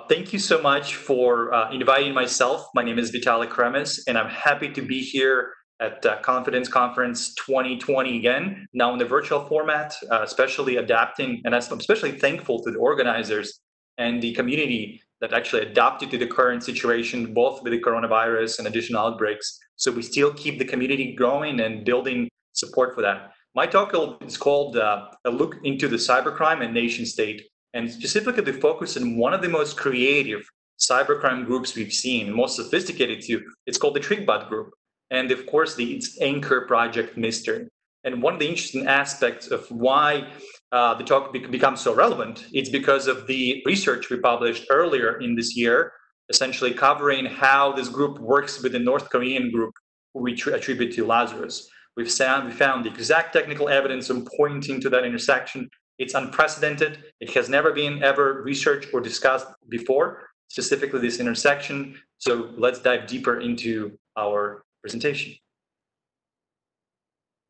Thank you so much for inviting myself. My name is Vitali Kremez, and I'm happy to be here at Confidence Conference 2020 again, now in the virtual format, especially adapting, and I'm especially thankful to the organizers and the community that actually adapted to the current situation, both with the coronavirus and additional outbreaks. So we still keep the community growing and building support for that. My talk is called A Look into the Cybercrime and Nation State, and specifically to focus on one of the most creative cybercrime groups we've seen, most sophisticated too. It's called the TrickBot group. And of course, its anchor project, Mystery. And one of the interesting aspects of why the talk becomes so relevant, it's because of the research we published earlier in this year, essentially covering how this group works with the North Korean group, who we attribute to Lazarus. We found the exact technical evidence on pointing to that intersection. It's unprecedented. It has never been ever researched or discussed before, specifically this intersection. So let's dive deeper into our presentation.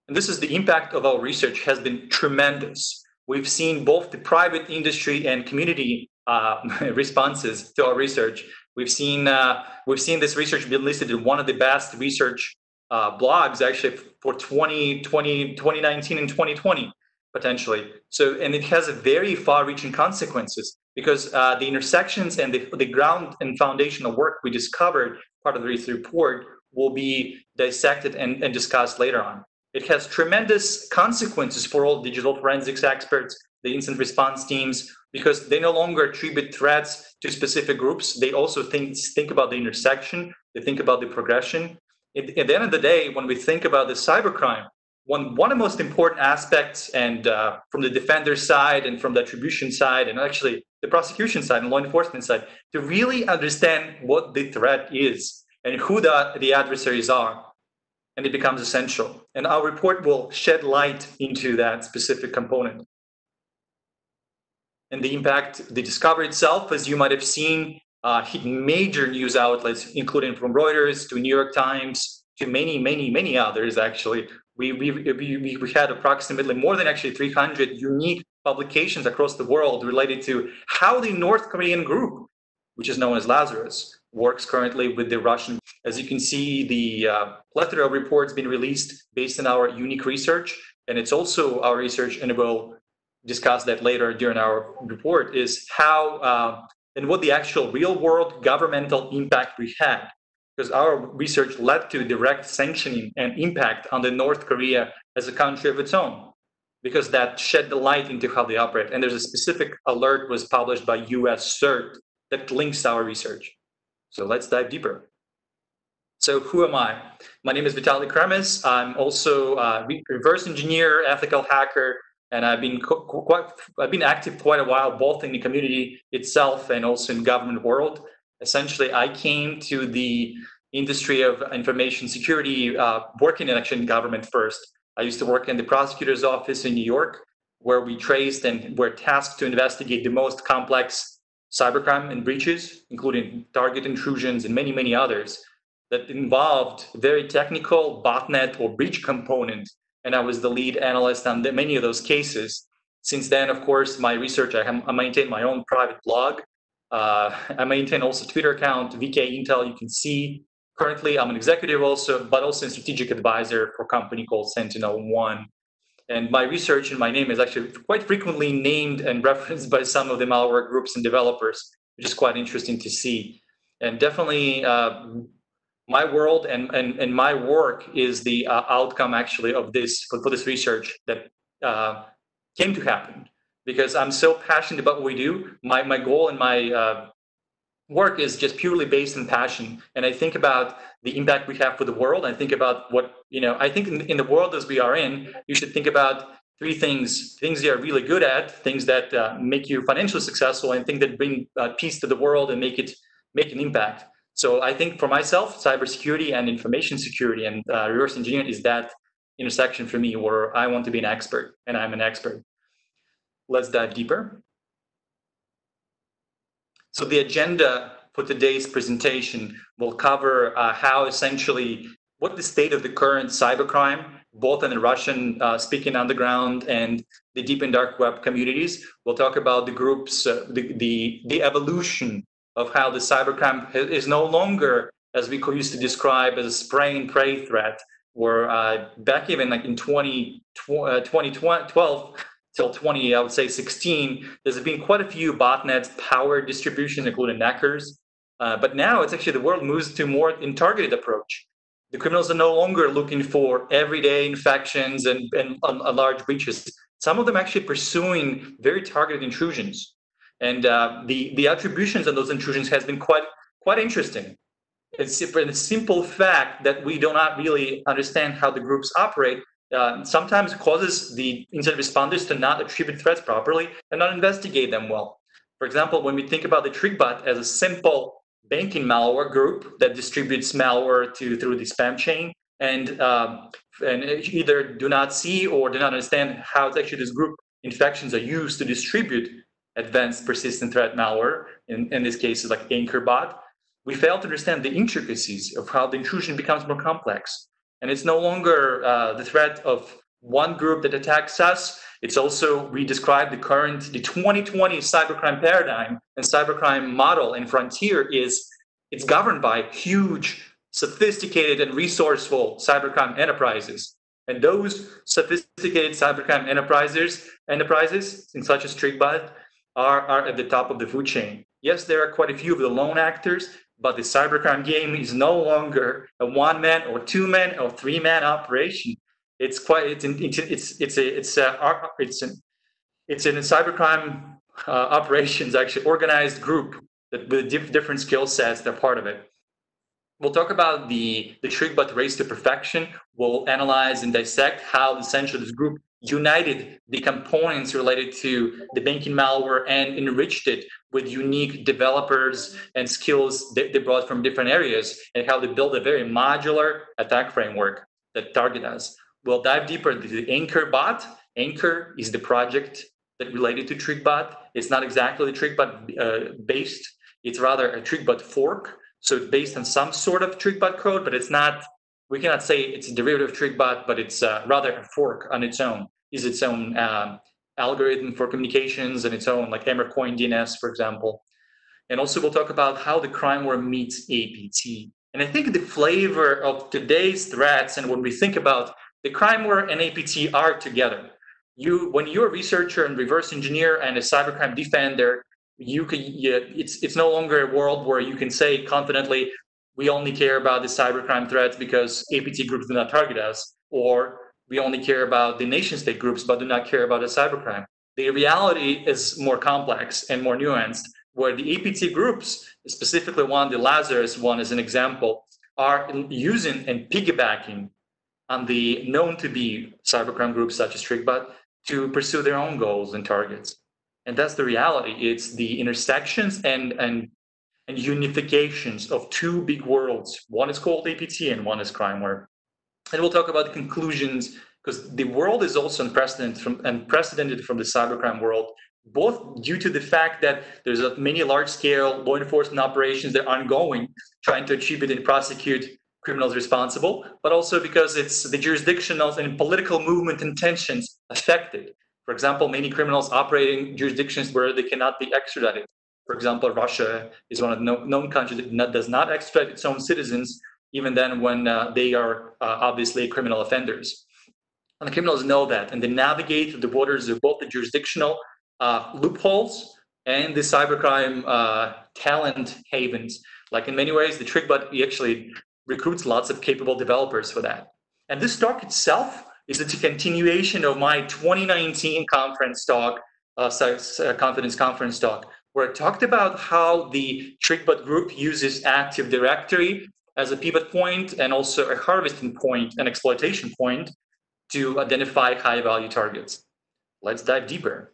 And this is the impact of our research has been tremendous. We've seen both the private industry and community responses to our research. We've seen this research be listed in one of the best research blogs actually for 2019 and 2020 potentially. So, and it has a very far-reaching consequences because the intersections and the ground and foundational work we discovered part of the report will be dissected and discussed later on. It has tremendous consequences for all digital forensics experts, the incident response teams, because they no longer attribute threats to specific groups. They also think about the intersection. They think about the progression. At the end of the day, when we think about the cybercrime, one of the most important aspects, and from the defender side and from the attribution side, and actually the prosecution side and law enforcement side, to really understand what the threat is and who the adversaries are. And it becomes essential. And our report will shed light into that specific component. And the impact, the discovery itself, as you might have seen, hit major news outlets, including from Reuters to New York Times to many others. Actually, we had approximately more than actually 300 unique publications across the world related to how the North Korean group, which is known as Lazarus, works currently with the Russian. As you can see, the plethora of reports being released based on our unique research, and it's also our research, and we'll discuss that later during our report, is how and what the actual real-world governmental impact we had, because our research led to direct sanctioning and impact on the North Korea as a country of its own, because that shed the light into how they operate. And there's a specific alert was published by US CERT that links our research. So let's dive deeper. So who am I? My name is Vitali Kremez. I'm also a reverse engineer, ethical hacker, and I've been active quite a while, both in the community itself and also in government world. Essentially, I came to the industry of information security, working in actually in government first. I used to work in the prosecutor's office in New York, where we traced and were tasked to investigate the most complex cybercrime and breaches, including target intrusions and many others that involved very technical botnet or breach component. And I was the lead analyst on many of those cases. Since then, of course, my research, I maintain my own private blog. I maintain also Twitter account, VK Intel, you can see. Currently, I'm an executive also, but also a strategic advisor for a company called Sentinel-1. And my research and my name is actually quite frequently named and referenced by some of the malware groups and developers, which is quite interesting to see. And definitely my world and my work is the outcome actually of this, for this research that came to happen. Because I'm so passionate about what we do, my goal and my work is just purely based on passion. And I think about the impact we have for the world. I think about what, I think in the world as we are in, you should think about three things you are really good at, things that make you financially successful, and things that bring peace to the world and make an impact. So I think for myself, cybersecurity and information security and reverse engineering is that intersection for me where I want to be an expert, and I'm an expert. Let's dive deeper. So the agenda for today's presentation will cover how essentially what the state of the current cybercrime, both in the Russian speaking underground and the deep and dark web communities. We'll talk about the groups, the evolution of how the cybercrime is no longer, as we used to describe, as a spray and pray threat, where back even like in 2012 till 20, I would say 16, there's been quite a few botnets, power distribution, including hackers. But now it's actually the world moves to more in targeted approach. The criminals are no longer looking for everyday infections and large breaches. Some of them actually pursuing very targeted intrusions. And the attributions on those intrusions has been quite interesting. It's a simple fact that we do not really understand how the groups operate. Sometimes causes the incident responders to not attribute threats properly and not investigate them well. For example, when we think about the TrickBot as a simple banking malware group that distributes malware through the spam chain, and either do not see or do not understand how it's actually this group infections are used to distribute advanced persistent threat malware, in this case is like AnchorBot, we fail to understand the intricacies of how the intrusion becomes more complex. And it's no longer the threat of one group that attacks us. It's also, we describe the 2020 cybercrime paradigm and cybercrime model and frontier it's governed by huge, sophisticated and resourceful cybercrime enterprises. And those sophisticated cybercrime enterprises such as TrickBot are at the top of the food chain. Yes, there are quite a few of the lone actors, but the cybercrime game is no longer a one-man or two-man or three-man operation. It's in cybercrime operations, actually organized group that with different skill sets that are part of it. We'll talk about the TrickBot race to perfection. We'll analyze and dissect how essentially this group united the components related to the banking malware and enriched it with unique developers and skills they brought from different areas, and how they build a very modular attack framework that target us. We'll dive deeper into the AnchorBot. Anchor is the project that related to TrickBot. It's not exactly the TrickBot based. It's rather a TrickBot fork. So it's based on some sort of TrickBot code, but it's not, we cannot say it's a derivative of TrickBot, but it's rather a fork on its own. Is its own algorithm for communications and its own, like Hammercoin DNS, for example. And also we'll talk about how the Crimeware meets APT. And I think the flavor of today's threats, and when we think about the Crimeware and APT are together. When you're a researcher and reverse engineer and a cybercrime defender, it's no longer a world where you can say confidently, we only care about the cybercrime threats because APT groups do not target us, or we only care about the nation-state groups but do not care about the cybercrime. The reality is more complex and more nuanced, where the APT groups, specifically the Lazarus one as an example, are using and piggybacking on the known to be cybercrime groups such as TrickBot to pursue their own goals and targets. And that's the reality. It's the intersections and unifications of two big worlds. One is called APT and one is Crimeware. And we'll talk about the conclusions, because the world is also unprecedented from the cybercrime world, both due to the fact that there's many large-scale law enforcement operations that are ongoing, trying to attribute and prosecute criminals responsible, but also because it's the jurisdictional and political movement intentions affected. For example, many criminals operate in jurisdictions where they cannot be extradited. For example, Russia is one of the known countries that does not extradite its own citizens, even then when they are obviously criminal offenders. And the criminals know that, and they navigate the borders of both the jurisdictional loopholes and the cybercrime talent havens. Like in many ways, the TrickBot actually recruits lots of capable developers for that. And this talk itself is a continuation of my 2019 conference talk, confidence conference talk, where I talked about how the TrickBot group uses Active Directory as a pivot point and also a harvesting point, an exploitation point to identify high-value targets. Let's dive deeper.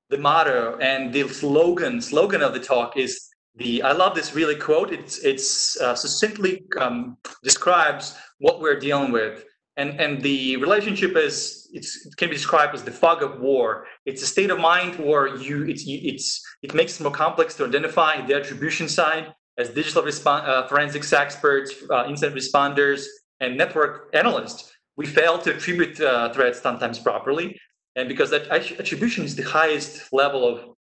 The motto and the slogan of the talk is I love this really quote. It's succinctly describes what we're dealing with. And the relationship it can be described as the fog of war. It's a state of mind where it makes it more complex to identify the attribution side as digital forensics experts, incident responders, and network analysts. we fail to attribute threats sometimes properly. And because that attribution is the highest level of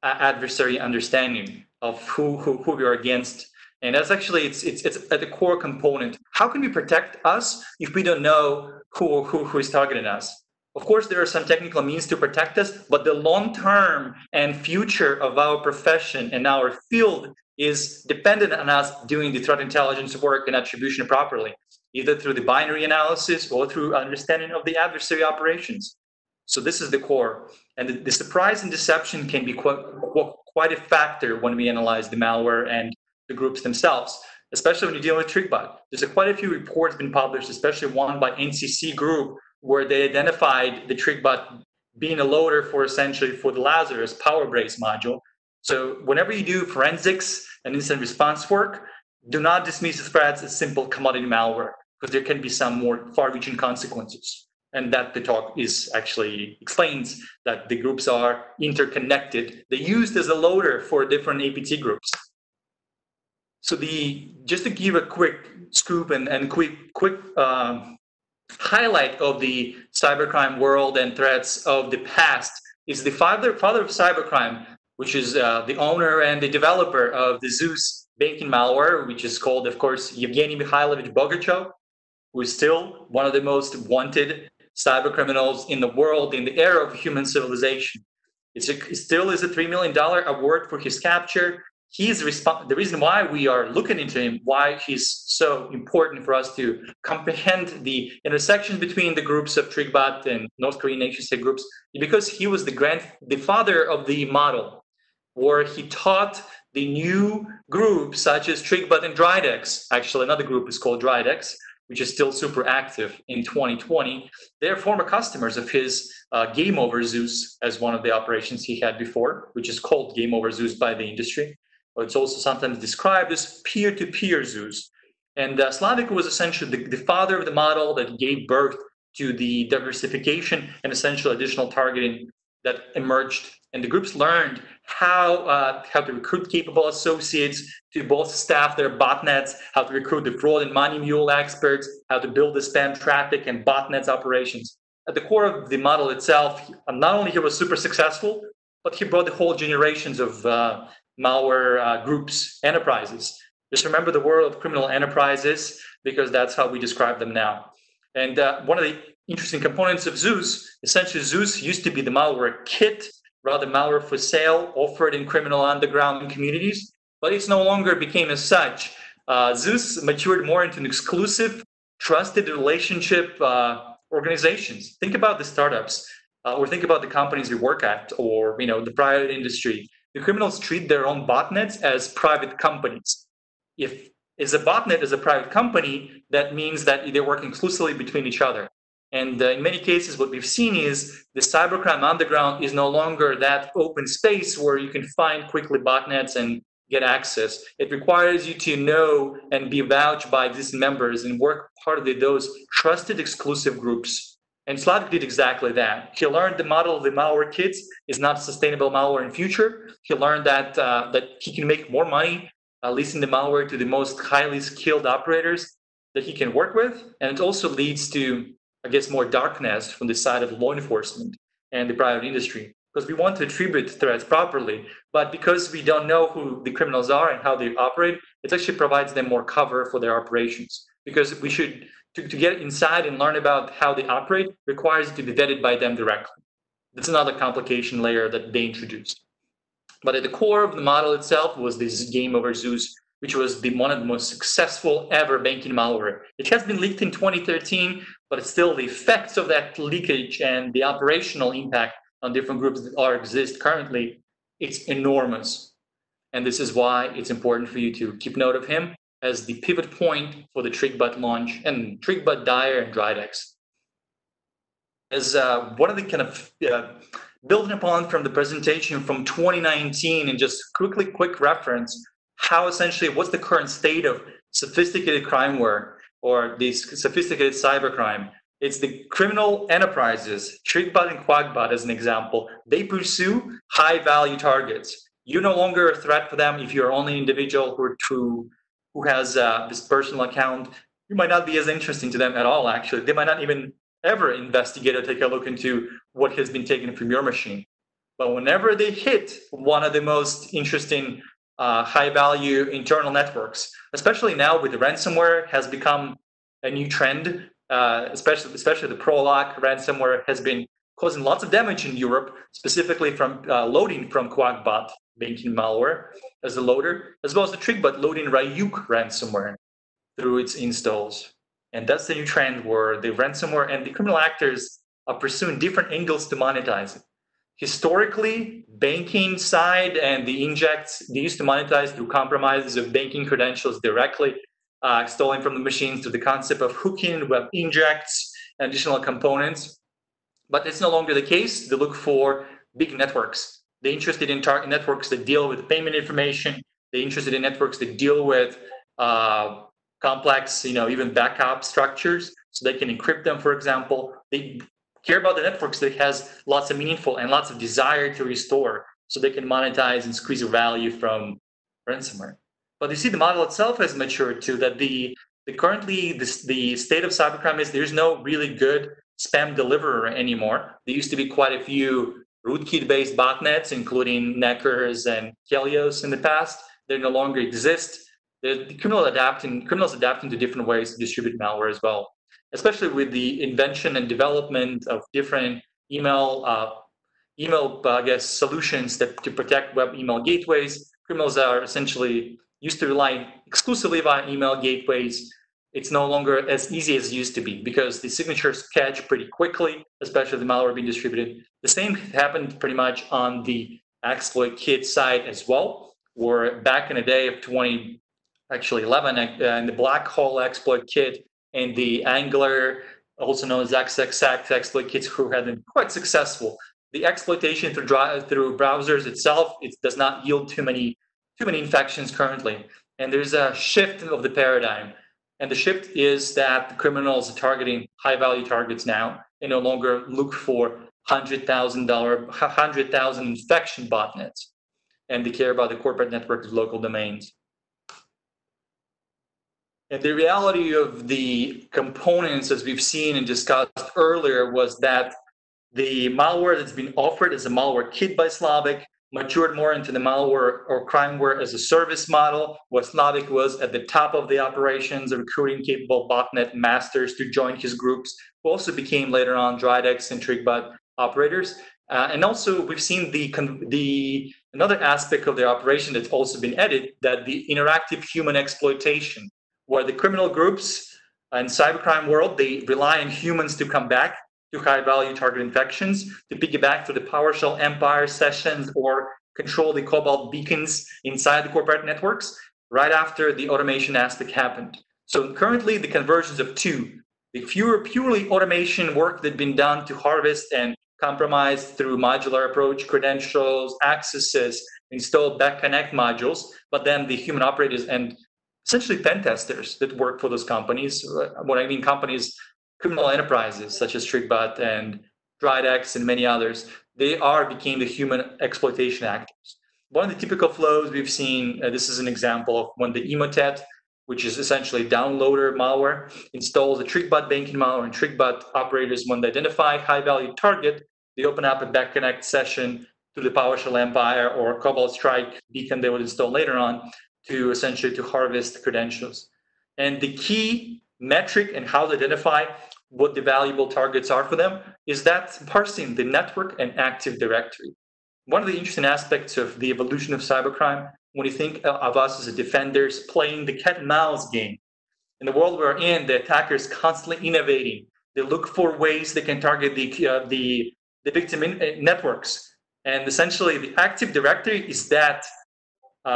adversary understanding of who we are against. And that's actually, it's at the core component. How can we protect us if we don't know who is targeting us? Of course, there are some technical means to protect us, but the long-term and future of our profession and our field is dependent on us doing the threat intelligence work and attribution properly, either through the binary analysis or through understanding of the adversary operations. So this is the core. And the surprise and deception can be quite a factor when we analyze the malware and the groups themselves, especially when you deal with TrickBot. There's quite a few reports been published, especially one by NCC Group, where they identified the TrickBot being a loader for essentially for the Lazarus Power Brace module. So whenever you do forensics and incident response work, do not dismiss the threats as simple commodity malware, because there can be some more far-reaching consequences. And that the talk is actually explains that the groups are interconnected. They're used as a loader for different APT groups. So just to give a quick scoop and quick highlight of the cybercrime world and threats of the past is the father of cybercrime, which is the owner and the developer of the Zeus banking malware, which is called, of course, Yevgeny Mikhailovich Bogachev, who is still one of the most wanted cyber criminals in the world in the era of human civilization. It still is a $3 million award for his capture. He's the reason why we are looking into him, why he's so important for us to comprehend the intersection between the groups of TrickBot and North Korean nation-state groups, because he was the father of the model, where he taught the new groups such as TrickBot and Dridex. Actually, another group is called Dridex, which is still super active in 2020. They're former customers of his Game Over Zeus as one of the operations he had before, which is called Game Over Zeus by the industry. It's also sometimes described as peer-to-peer Zeus. And Slavik was essentially the father of the model that gave birth to the diversification and essential additional targeting that emerged. And the groups learned how to recruit capable associates to both staff their botnets, how to recruit the fraud and money mule experts, how to build the spam traffic and botnets operations. At the core of the model itself, not only he was super successful, but he brought the whole generations of malware groups, enterprises. Just remember the world of criminal enterprises, because that's how we describe them now. And one of the interesting components of Zeus, essentially Zeus used to be the malware kit, rather malware for sale, offered in criminal underground communities, but it's no longer became as such. Zeus matured more into an exclusive, trusted relationship organizations. Think about the startups, or think about the companies we work at, or the private industry. The criminals treat their own botnets as private companies. If a botnet is a private company, that means that they work exclusively between each other. And in many cases, what we've seen is the cybercrime underground is no longer that open space where you can find quickly botnets and get access. It requires you to know and be vouched by existing members and work part of those trusted exclusive groups. And Slavik did exactly that. He learned the model of the malware kits is not sustainable malware in future. He learned that he can make more money leasing the malware to the most highly skilled operators that he can work with. And it also leads to, I guess, more darkness from the side of law enforcement and the private industry, because we want to attribute threats properly. But because we don't know who the criminals are and how they operate, it actually provides them more cover for their operations. Because we should, to get inside and learn about how they operate, requires it to be vetted by them directly. That's another complication layer that they introduced. But at the core of the model itself was this Game Over Zeus, which was one of the most successful ever banking malware. It has been leaked in 2013, but it's still the effects of that leakage and the operational impact on different groups that exist currently, it's enormous. And this is why it's important for you to keep note of him as the pivot point for the TrickBot launch and TrickBot Dire and Dridex. As one of the kind of building upon from the presentation from 2019, and just quick reference, how essentially what's the current state of sophisticated crimeware or these sophisticated cybercrime. It's the criminal enterprises, TrickBot and QuackBot as an example. They pursue high value targets. You're no longer a threat for them if you're only an individual who has this personal account. you might not be as interesting to them at all, actually. They might not even ever investigate or take a look into what has been taken from your machine. But whenever they hit one of the most interesting high-value internal networks, especially now with the ransomware, has become a new trend. Especially the PROLOC ransomware has been causing lots of damage in Europe, specifically from loading from QuackBot banking malware as a loader, as well as the TrickBot loading Ryuk ransomware through its installs. And that's the new trend where the ransomware and the criminal actors are pursuing different angles to monetize it. Historically, banking side and the injects, they used to monetize through compromises of banking credentials directly, stolen from the machines through the concept of hooking, web injects, and additional components. But it's no longer the case. They look for big networks. They're interested in networks that deal with payment information. They're interested in networks that deal with complex, even backup structures, so they can encrypt them, for example. They care about the networks that has lots of meaningful and lots of desire to restore, so they can monetize and squeeze the value from ransomware. But you see, the model itself has matured too. That currently the state of cybercrime is there's no really good spam deliverer anymore. There used to be quite a few rootkit-based botnets, including Neckers and Helios in the past. They no longer exist. The criminals adapting to different ways to distribute malware as well, especially with the invention and development of different email solutions to protect web email gateways. Criminals are essentially used to rely exclusively on email gateways. It's no longer as easy as it used to be because the signatures catch pretty quickly, especially the malware being distributed. The same happened pretty much on the exploit kit side as well, where back in the day of 2011, and the black hole exploit kit and the Angler, also known as XXX exploit kits, who have been quite successful. The exploitation through browsers itself, it does not yield too many infections currently. And there's a shift of the paradigm. And the shift is that the criminals are targeting high-value targets now and no longer look for $100,000 infection botnets. And they care about the corporate network of local domains. And the reality of the components, as we've seen and discussed earlier, was that the malware that's been offered as a malware kit by Slavic matured more into the malware or crimeware as a service model, where Slavic was at the top of the operations, recruiting capable botnet masters to join his groups, who also became later on Dridex and TrickBot operators. And also, we've seen another aspect of the operation that's also been added, that the interactive human exploitation, where the criminal groups and cybercrime world, they rely on humans to come back to high-value target infections, to piggyback through the PowerShell Empire sessions or control the Cobalt beacons inside the corporate networks right after the automation aspect happened. So currently, the conversions of two, the purely automation work that's been done to harvest and compromise through modular approach, credentials, accesses, install back connect modules, but then the human operators and essentially pen testers that work for those companies. What I mean companies, criminal enterprises such as TrickBot and Dridex and many others, they became the human exploitation actors. One of the typical flows we've seen, this is an example of when the Emotet, which is essentially downloader malware, installs a TrickBot banking malware, and TrickBot operators, when they identify high-value target, they open up a back connect session to the PowerShell Empire or Cobalt Strike beacon they would install later on to essentially to harvest the credentials. And the key metric and how to identify what the valuable targets are for them is that parsing the network and Active Directory. One of the interesting aspects of the evolution of cybercrime, when you think of us as defenders playing the cat and mouse game, in the world we're in, the attackers constantly innovating. They look for ways they can target the victim networks. And essentially, the Active Directory is that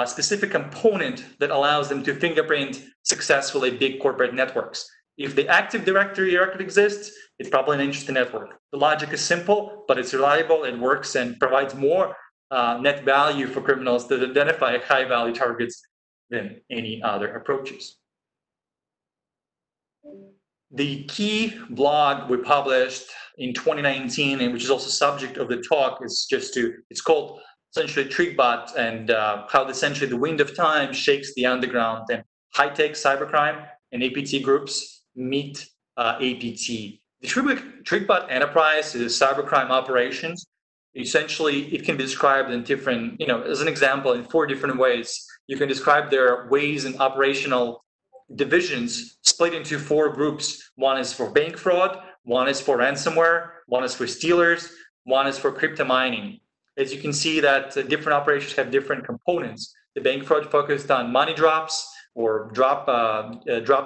specific component that allows them to fingerprint successfully big corporate networks. If the Active Directory record exists, it's probably an interesting network. The logic is simple, but it's reliable, it works, and provides more net value for criminals that identify high-value targets than any other approaches. The key blog we published in 2019, and which is also subject of the talk, is it's called essentially TrickBot and how essentially the wind of time shakes the underground and high-tech cybercrime. and APT groups meet APT. The TrickBot Enterprise is cybercrime operations. Essentially, it can be described in different, as an example, in 4 different ways. You can describe their ways and operational divisions split into 4 groups. One is for bank fraud, one is for ransomware, one is for stealers, one is for crypto mining. As you can see that different operations have different components. The bank fraud focused on money drops or drop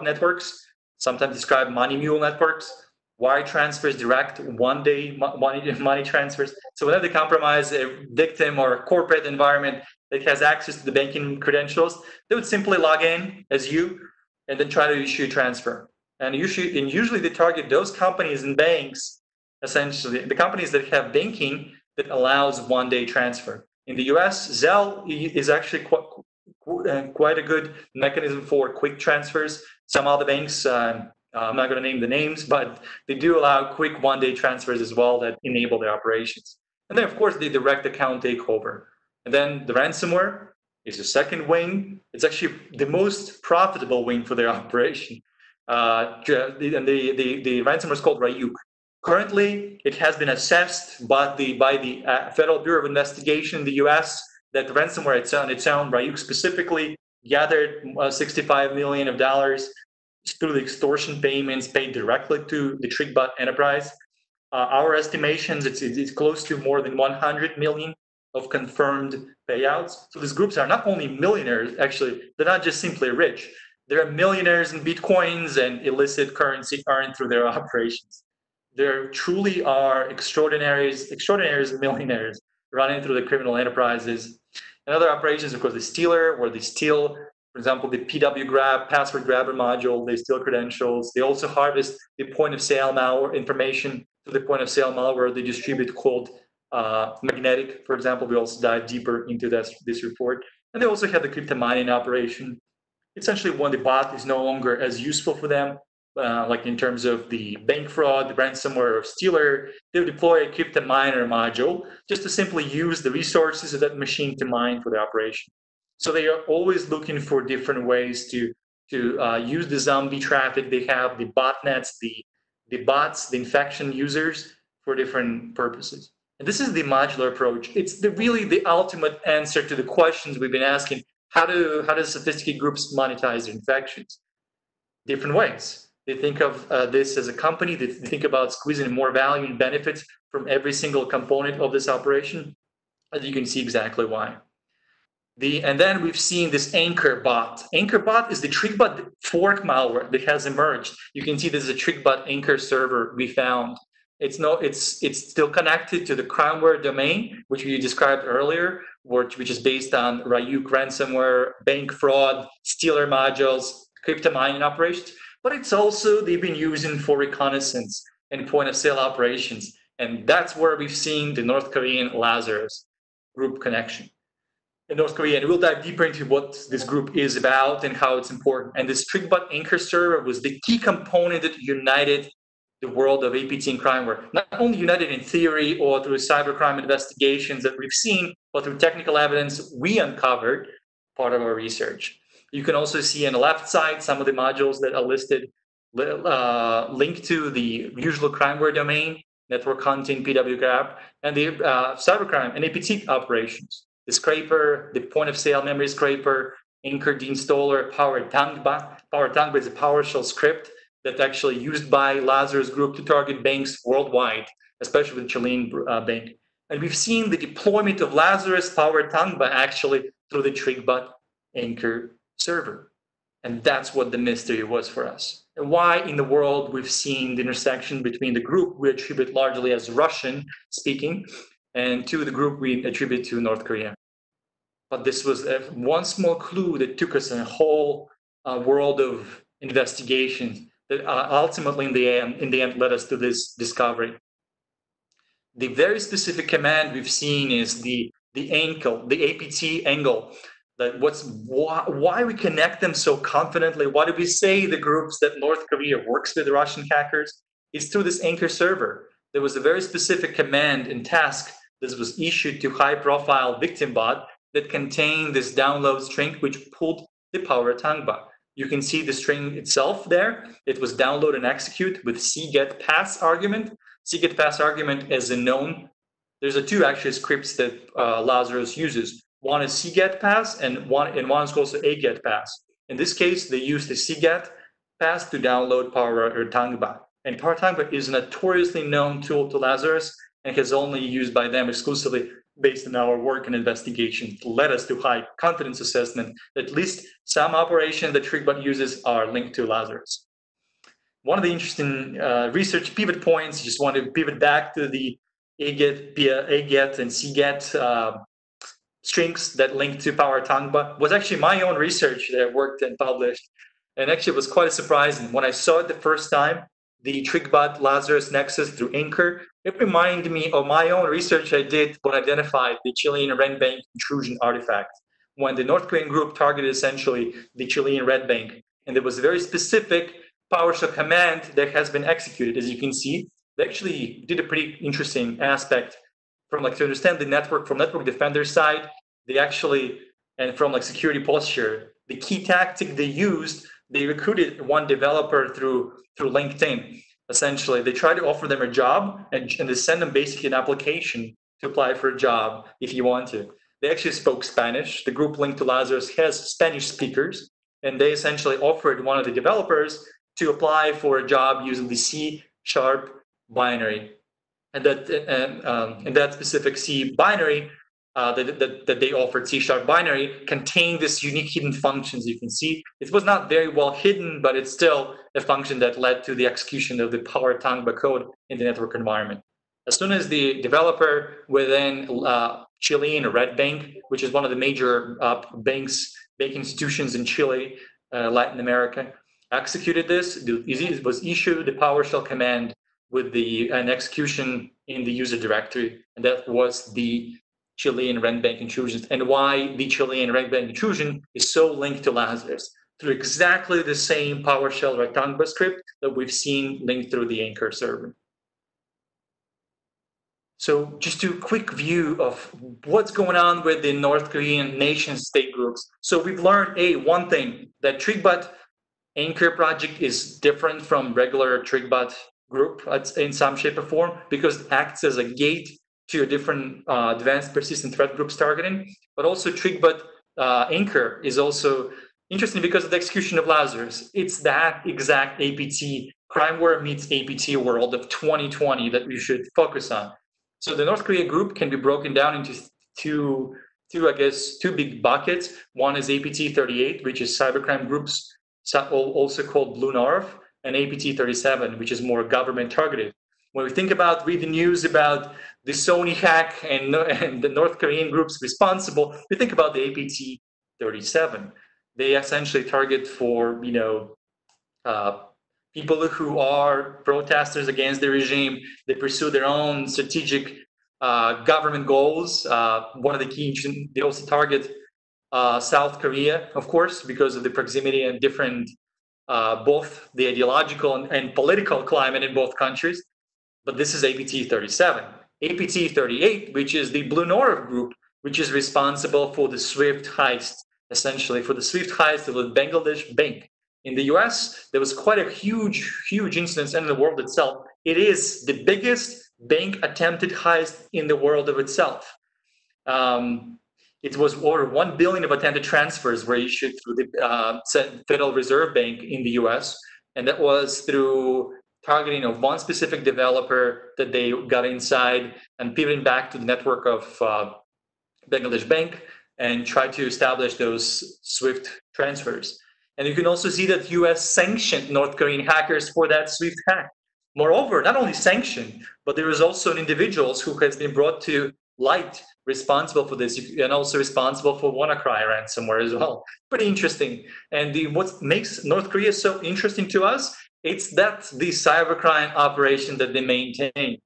networks, sometimes described money mule networks, wire transfers, direct one-day money transfers. So whenever they compromise a victim or a corporate environment that has access to the banking credentials, they would simply log in as you and then try to issue a transfer. And usually they target those companies and banks, essentially the companies that have banking that allows one-day transfer. In the US, Zelle is actually quite a good mechanism for quick transfers. Some other banks, I'm not going to name the names, but they do allow quick one-day transfers as well that enable their operations. And then, of course, the direct account takeover. And then the ransomware is the second wing. It's actually the most profitable wing for their operation. And the ransomware is called Ryuk. Currently, it has been assessed by the Federal Bureau of Investigation in the US that the ransomware on its own, Ryuk specifically, gathered $65 million through the extortion payments paid directly to the TrickBot enterprise. Our estimations, it's close to more than 100 million of confirmed payouts. So these groups are not only millionaires, actually, they're not just simply rich. They're millionaires in bitcoins and illicit currency earned through their operations. There truly are extraordinaries and millionaires running through the criminal enterprises. And other operations, of course, the stealer, where they steal, for example, the PW grab, password grabber module, they steal credentials. They also harvest the point of sale malware information to the point of sale malware they distribute called magnetic, for example. We also dive deeper into this report. And they also have the crypto mining operation. Essentially, when the bot is no longer as useful for them, like in terms of the bank fraud, the ransomware, or stealer, they would deploy a crypto miner module just to simply use the resources of that machine to mine for the operation. So they are always looking for different ways to use the zombie traffic they have, the botnets, the bots, the infection users for different purposes. And this is the modular approach. It's really the ultimate answer to the questions we've been asking. How do sophisticated groups monetize their infections? Different ways. They think of this as a company. They think about squeezing more value and benefits from every single component of this operation. And you can see exactly why. And then we've seen this Anchor bot. Anchor bot is the TrickBot fork malware that has emerged. You can see there's a TrickBot Anchor server we found. It's still connected to the Crimeware domain, which we described earlier, which is based on Ryuk ransomware, bank fraud, stealer modules, crypto mining operations. But it's also they've been using for reconnaissance and point of sale operations. And that's where we've seen the North Korean Lazarus group connection. In North Korea, and we'll dive deeper into what this group is about and how it's important. And this TrickBot Anchor server was the key component that united the world of APT and crimeware. Not only united in theory or through cybercrime investigations that we've seen, but through technical evidence we uncovered, part of our research. You can also see on the left side some of the modules that are listed, linked to the usual Crimeware domain, network hunting, PW grab, and the cybercrime and APT operations. The scraper, the point of sale memory scraper, Anchor deinstaller, PowerTangba. PowerTangba is a PowerShell script that's actually used by Lazarus Group to target banks worldwide, especially the Chilean bank. And we've seen the deployment of Lazarus PowerTangba actually through the TrickBot Anchor server. And that's what the mystery was for us. And why in the world we've seen the intersection between the group we attribute largely as Russian speaking and to the group we attribute to North Korea. But this was one small clue that took us in a whole world of investigations that ultimately in the end led us to this discovery. The very specific command we've seen is the APT angle. That why we connect them so confidently. Why do we say the groups that North Korea works with the Russian hackers? It's through this Anchor server. There was a very specific command and task that was issued to high-profile victim bot that contained this download string, which pulled the PowerTangba. You can see the string itself there. It was download and execute with cget_pass argument. Cget_pass argument is a known. There's two actually scripts that Lazarus uses. One is cget_pass, and one is also aget_pass. In this case, they use the cget_pass to download PROIDEA. And PROIDEA is a notoriously known tool to Lazarus and is only used by them exclusively based on our work and investigation to led us to high confidence assessment that at least some operations that TrickBot uses are linked to Lazarus. One of the interesting research pivot points, just want to pivot back to the aget and cget strings that link to PROIDEA, was actually my own research that I worked and published. And actually it was quite surprising. When I saw it the first time, the TrickBot Lazarus Nexus through Anchor, it reminded me of my own research I did when I identified the Chilean Red Bank intrusion artifact, when the North Korean group targeted essentially the Chilean Red Bank. And there was a very specific PowerShell command that has been executed. As you can see, they actually did a pretty interesting aspect from to understand the network from network defender side. They actually, and from security posture, the key tactic they used, they recruited one developer through LinkedIn. Essentially, they try to offer them a job and they send them basically an application to apply for a job if you want to. They actually spoke Spanish. The group linked to Lazarus has Spanish speakers, and they essentially offered one of the developers to apply for a job using the C# binary. And that specific C binary that they offered, C# binary, contained this unique hidden functions. You can see it was not very well hidden, but it's still a function that led to the execution of the PROIDEA code in the network environment. As soon as the developer within Chilean Red Bank, which is one of the major bank institutions in Chile, Latin America, executed this, it was issued the PowerShell command with an execution in the user directory, and that was the Chilean Red Bank intrusions, and why the Chilean Red Bank intrusion is so linked to Lazarus through exactly the same PowerShell rectangle script that we've seen linked through the Anchor server. So just a quick view of what's going on with the North Korean nation state groups. So we've learned one thing, that TrickBot Anchor project is different from regular TrickBot group in some shape or form because it acts as a gate to a different advanced persistent threat groups targeting. But also TrickBot Anchor is also interesting because of the execution of Lazarus. It's that exact APT, Crimeware meets APT world of 2020 that we should focus on. So the North Korea group can be broken down into two big buckets. One is APT38, which is cybercrime groups, also called Blue North, and APT37, which is more government targeted. When we think about read the news about the Sony hack and the North Korean groups responsible, we think about the APT37. They essentially target for people who are protesters against the regime. They pursue their own strategic government goals. One of the key, they also target South Korea, of course, because of the proximity and different, both the ideological and political climate in both countries. But this is APT37. APT38, which is the Blue North group, which is responsible for the SWIFT heist, essentially for the SWIFT heist of the Bangladesh Bank. In the US, there was quite a huge incident, and in the world itself. It is the biggest bank attempted heist in the world of itself. It was over 1 billion of attempted transfers were issued through the Federal Reserve Bank in the US, and that was through targeting of one specific developer that they got inside and pivoting back to the network of Bangladesh Bank and tried to establish those SWIFT transfers. And you can also see that US sanctioned North Korean hackers for that SWIFT hack. Moreover, not only sanctioned, but there is also individuals who has been brought to light responsible for this, and also responsible for WannaCry ransomware as well. Pretty interesting. And what makes North Korea so interesting to us, it's that the cybercrime operation that they maintain.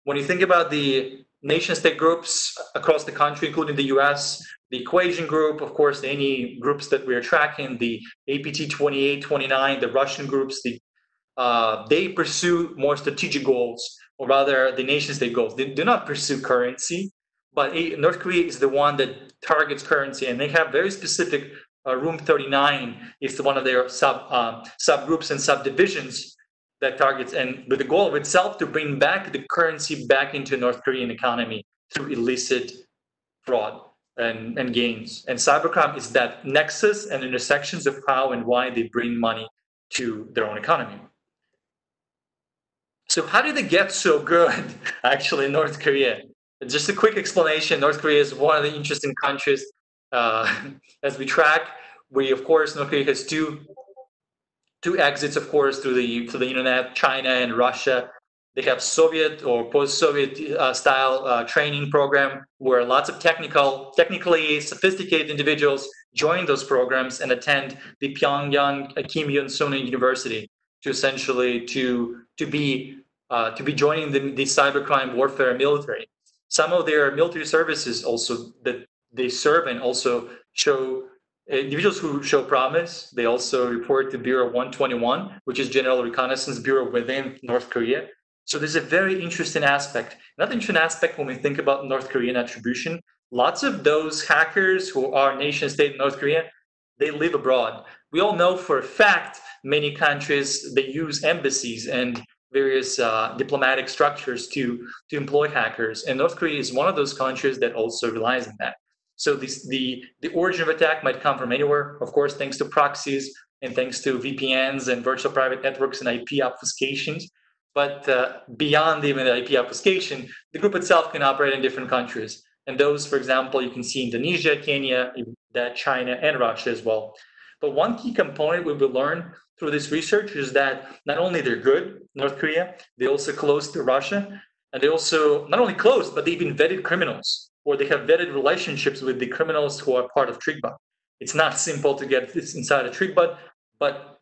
When you think about the nation-state groups across the country, including the US, the Equation group, of course, any groups that we are tracking, the APT 28, 29, the Russian groups, they pursue more strategic goals, or rather the nation-state goals. They do not pursue currency, but North Korea is the one that targets currency, and they have very specific Room 39 is one of their subgroups and subdivisions that targets, and with the goal of itself to bring back the currency back into North Korean economy through illicit fraud and gains. And cybercrime is that nexus and intersections of how and why they bring money to their own economy. So how did they get so good, actually, in North Korea? Just a quick explanation. North Korea is one of the interesting countries as we track. Of course, North Korea has two exits, of course, through the internet, China and Russia. They have Soviet or post-Soviet style training program where lots of technically sophisticated individuals join those programs and attend the Pyongyang Kim Il-sung University to essentially to be joining the cybercrime warfare military. Some of their military services also that they serve and also show individuals who show promise. They also report to Bureau 121, which is General Reconnaissance Bureau within North Korea. So there's a very interesting aspect. Another interesting aspect when we think about North Korean attribution, lots of those hackers who are nation state in North Korea, they live abroad. We all know for a fact many countries, they use embassies and various diplomatic structures to employ hackers. And North Korea is one of those countries that also relies on that. So the origin of attack might come from anywhere, of course, thanks to proxies and thanks to VPNs and virtual private networks and IP obfuscations. But beyond even the IP obfuscation, the group itself can operate in different countries. And those, for example, you can see Indonesia, Kenya, China, and Russia as well. But one key component we will learn through this research is that not only they're good, North Korea, they also close to Russia. And they also not only close, but they even vetted criminals, or they have vetted relationships with the criminals who are part of TrickBot. It's not simple to get this inside of TrickBot, but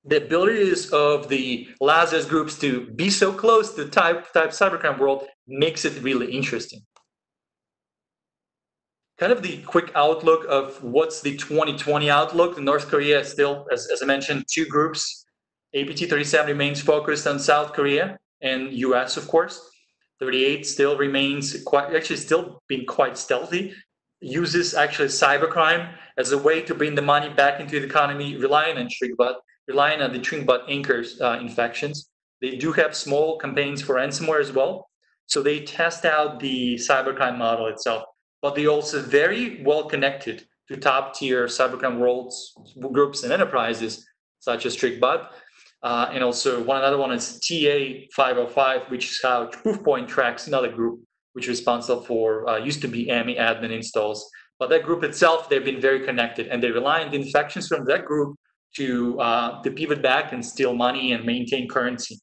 the abilities of the Lazarus groups to be so close to the type cybercrime world makes it really interesting. Kind of the quick outlook of what's the 2020 outlook. North Korea is still, as I mentioned, two groups. APT-37 remains focused on South Korea and US, of course. 38 still remains still being quite stealthy, uses actually cybercrime as a way to bring the money back into the economy, relying on TrickBot, relying on the TrickBot anchors infections. They do have small campaigns for ransomware as well. So they test out the cybercrime model itself, but they also very well connected to top tier cybercrime worlds, groups and enterprises such as TrickBot. And also another one is TA505, which is how Proofpoint tracks another group, which is responsible for, used to be AMI admin installs. But that group itself, they've been very connected, and they rely on the infections from that group to pivot back and steal money and maintain currency.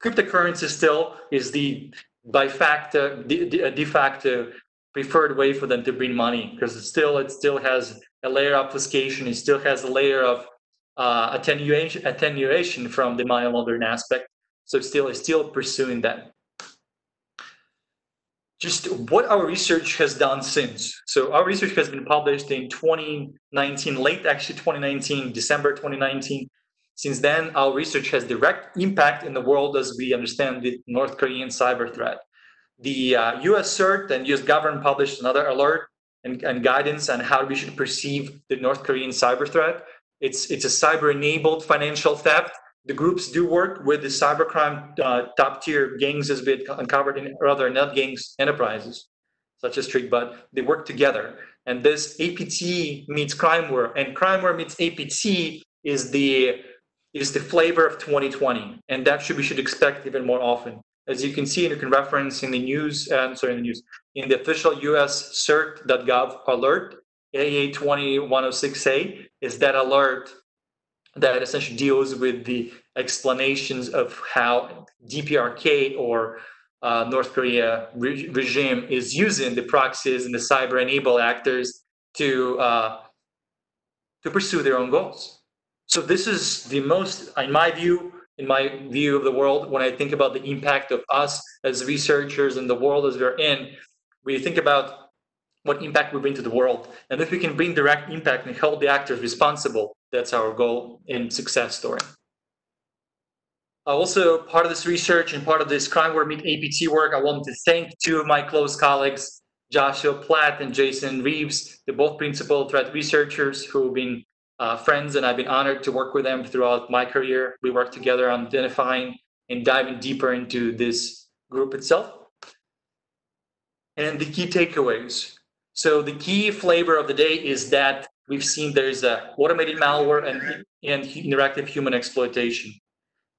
Cryptocurrency still is the de facto preferred way for them to bring money, because it still has a layer of obfuscation, it still has a layer of attenuation from the money laundering aspect. So it's still pursuing that. Just what our research has done since. So our research has been published in 2019, actually 2019, December 2019. Since then, our research has direct impact in the world as we understand the North Korean cyber threat. The US CERT and US government published another alert and guidance on how we should perceive the North Korean cyber threat. It's a cyber-enabled financial theft. The groups do work with the cybercrime top-tier gangs, as we had uncovered in other net gangs enterprises, such as TrickBot. They work together. And this APT meets Crimeware, and Crimeware meets APT is the flavor of 2020, and that we should expect even more often. As you can see, and you can reference in the news, in the official US CERT.gov alert, AA20106A is that alert that essentially deals with the explanations of how DPRK or North Korea regime is using the proxies and the cyber-enabled actors to pursue their own goals. So this is the most, in my view of the world, when I think about the impact of us as researchers and the world as we're in, we think about what impact we bring to the world. And if we can bring direct impact and hold the actors responsible, that's our goal and success story. Also, part of this research and part of this Crimeware Meet APT work, I want to thank two of my close colleagues, Joshua Platt and Jason Reeves. They're both principal threat researchers who've been friends, and I've been honored to work with them throughout my career. We work together on identifying and diving deeper into this group itself. And the key takeaways. So the key flavor of the day is that we've seen there's automated malware and interactive human exploitation.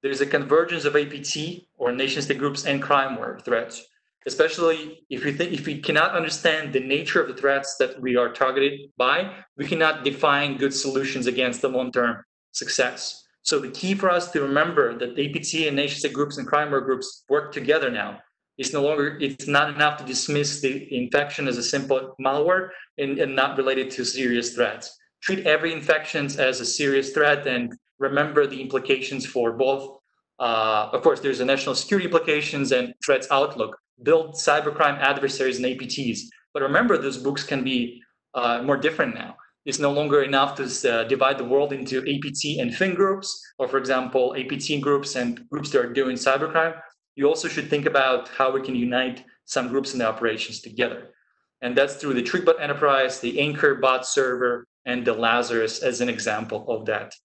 There's a convergence of APT or nation-state groups and crimeware threats, especially if we cannot understand the nature of the threats that we are targeted by, we cannot define good solutions against the long-term success. So the key for us to remember that APT and nation-state groups and crimeware groups work together now. It's not enough to dismiss the infection as a simple malware and not related to serious threats. Treat every infection as a serious threat and remember the implications for both. Of course, there's the national security implications and threats outlook. Build cybercrime adversaries and APTs. But remember, those books can be more different now. It's no longer enough to divide the world into APT and fin groups, or for example, APT groups and groups that are doing cybercrime. You also should think about how we can unite some groups and operations together. And that's through the TrickBot Enterprise, the Anchor bot server, and the Lazarus as an example of that.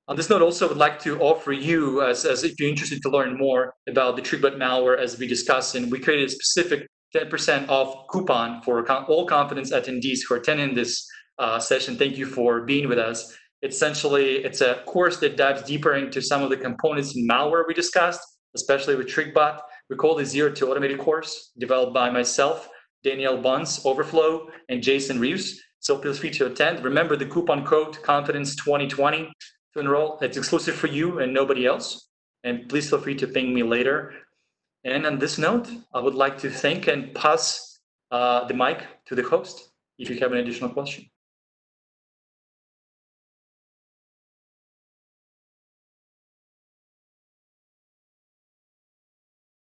On this note, also, I would like to offer you, as if you're interested to learn more about the TrickBot malware as we discussed, and we created a specific 10% off coupon for all confidence attendees who are attending this session. Thank you for being with us. Essentially, it's a course that dives deeper into some of the components in malware we discussed, especially with TrickBot. We call the Zero to Automated course, developed by myself, Danielle Bunce, Overflow, and Jason Reeves. So feel free to attend. Remember the coupon code Confidence2020 to enroll. It's exclusive for you and nobody else. And please feel free to ping me later. And on this note, I would like to thank and pass the mic to the host if you have an additional question.